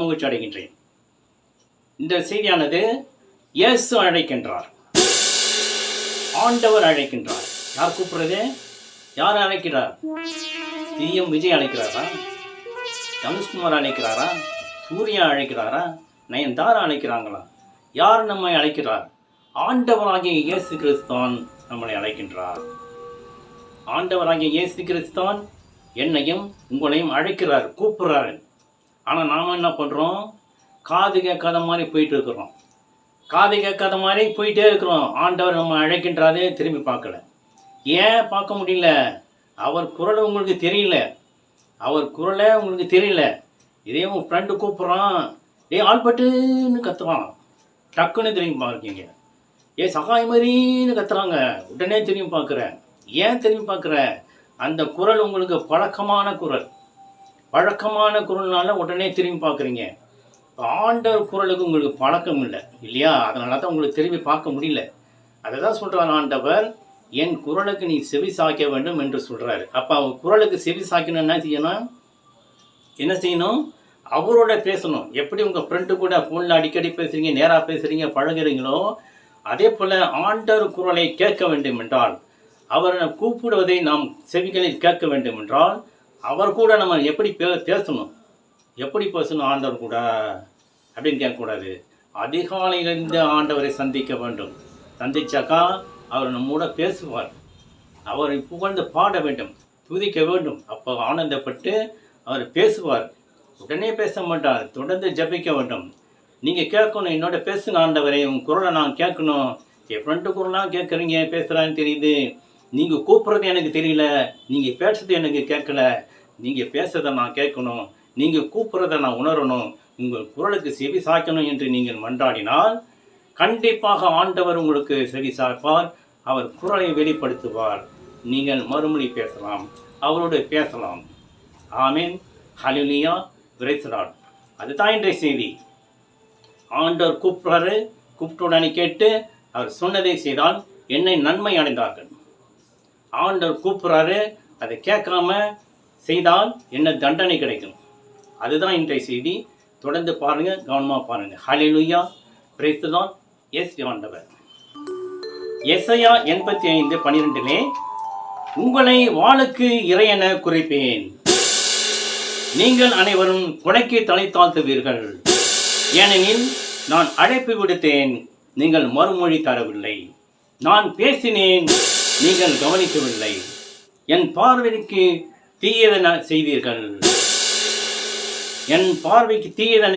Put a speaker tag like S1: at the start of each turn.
S1: மகிழ்ச்சி அடைகின்றேன். இந்த செய்தியானது இயேசு அழைக்கின்றார், ஆண்டவர் அழைக்கின்றார். யார் கூப்பிடுறது? யார் அழைக்கிறார்? சிஎம் விஜய் அழைக்கிறாரா? தனுஷ்குமார் அழைக்கிறாரா? சூர்யா அழைக்கிறாரா? நயன்தாரா அழைக்கிறாங்களா? யார் நம்மை அழைக்கிறார்? ஆண்டவராகிய இயேசு கிறிஸ்தான் நம்மளை அழைக்கின்றார். ஆண்டவராகிய இயேசு கிறிஸ்தான் என்னையும் உங்களையும் அழைக்கிறார், கூப்பிடுறாரு. ஆனால் நாம் என்ன பண்ணுறோம்? காது கேட்காத மாதிரி போயிட்டு இருக்கிறோம். காது கேட்காத மாதிரி போயிட்டே இருக்கிறோம். ஆண்டவர் நம்ம அழைக்கின்றாரு, திரும்பி பார்க்கல. ஏன் பார்க்க முடியல? அவர் குரல் உங்களுக்கு தெரியல. அவர் குரலை உங்களுக்கு தெரியல. இதே உங்கள் ஃப்ரெண்டு கூப்பிட்றான், ஆள்பட்டுன்னு கத்துறான், டக்குன்னு திரும்பி பார்க்கீங்க. சகாய் மாதிரின்னு கத்துறாங்க, உடனே திரும்பி பார்க்குறேன். ஏன் திரும்பி பார்க்குற? அந்த குரல் உங்களுக்கு பழக்கமான குரல். பழக்கமான குரல்னால உடனே திரும்பி பார்க்குறீங்க. ஆண்டவர் குரலுக்கு உங்களுக்கு பழக்கம் இல்லை இல்லையா? அதனால தான் உங்களுக்கு திரும்பி பார்க்க முடியல. அதை தான் சொல்கிறார் ஆண்டவர், என் குரலுக்கு நீ செவி சாய்க்க வேண்டும் என்று சொல்கிறாரு. அப்போ அவர் குரலுக்கு செவி சாய்க்கணும் என்ன செய்யணும்? அவரோட பேசணும். எப்படி உங்கள் ஃப்ரெண்டு கூட ஃபோனில் அடிக்கடி பேசுகிறீங்க, நேராக பேசுகிறீங்க, பழகுறீங்களோ, அதே போல் ஆண்டவர் குரலை கேட்க வேண்டும் என்றால், அவரை கூப்பிடுவதை நாம் செவிகளில் கேட்க வேண்டும் என்றால், அவர் கூட நம்ம எப்படி பேசணும்? எப்படி பேசணும் ஆண்டவர் கூட அப்படின்னு கேட்கக்கூடாது. அதிகாலையிலிருந்து ஆண்டவரை சந்திக்க வேண்டும். சந்திச்சாக்கா அவர் நம்மோட பேசுவார். அவரை புகழ்ந்து பாட வேண்டும், துதிக்க வேண்டும். அப்போ ஆனந்தப்பட்டு அவர் பேசுவார். உடனே பேச மாட்டார், தொடர்ந்து ஜபிக்க வேண்டும். நீங்கள் கேட்கணும், என்னோட பேசுங்க ஆண்டவரே, உங்கள் குரலை நான் கேட்கணும். என் ஃப்ரெண்டு குரலாம் கேட்குறீங்க, பேசுகிறான்னு தெரியுது. நீங்கள் கூப்பிட்றது எனக்கு தெரியல, நீங்கள் பேசுறது எனக்கு கேட்கல. நீங்கள் பேசுறதை நான் கேட்கணும், நீங்கள் கூப்பிட்றதை நான் உணரணும், உங்கள் குரலுக்கு செவி சாய்க்கணும் என்று நீங்கள் மன்றாடினால் கண்டிப்பாக ஆண்டவர் உங்களுக்கு செவி சாய்ப்பார். அவர் குரலை வெளிப்படுத்துவார். நீங்கள் மறுமொழி பேசலாம், அவரோடு பேசலாம். ஆமீன், ஹல்லேலூயா, பிரைஸ் தி லார்ட். அதுதான் இன்றைய செய்தி. ஆண்டவர் கூப்பிட்றாரு, கூப்பிட்ட உடனே கேட்டு அவர் சொன்னதை செய்தால் என்னை நன்மை அடைந்தார்கள். ஆண்டவர் கூப்பிட்றாரு, அதை கேட்காம செய்தால் என்ன தண்டனை கிடைக்கும். அதுதான் இன்றைய செய்தி. தொடர்ந்து பாருங்கள், கவனமாக பாருங்கள். ஹல்லேலூயா, பிரைஸ் தி லார்ட். எஸ் ஆண்டவர். எசையா 85:12 உங்களை வாளுக்கு இறையென குறிப்பேன், நீங்கள் அனைவரும் கொலைக்கு தலை தாழ்த்துவீர்கள். ஏனெனில் நான் அழைப்பு விடுத்தேன், நீங்கள் மறுமொழி தரவில்லை. நான் பேசினேன், நீங்கள் கவனிக்கவில்லை. என் பார்வைக்கு தீயதென செய்தீர்கள். என் பார்வைக்கு தீயதென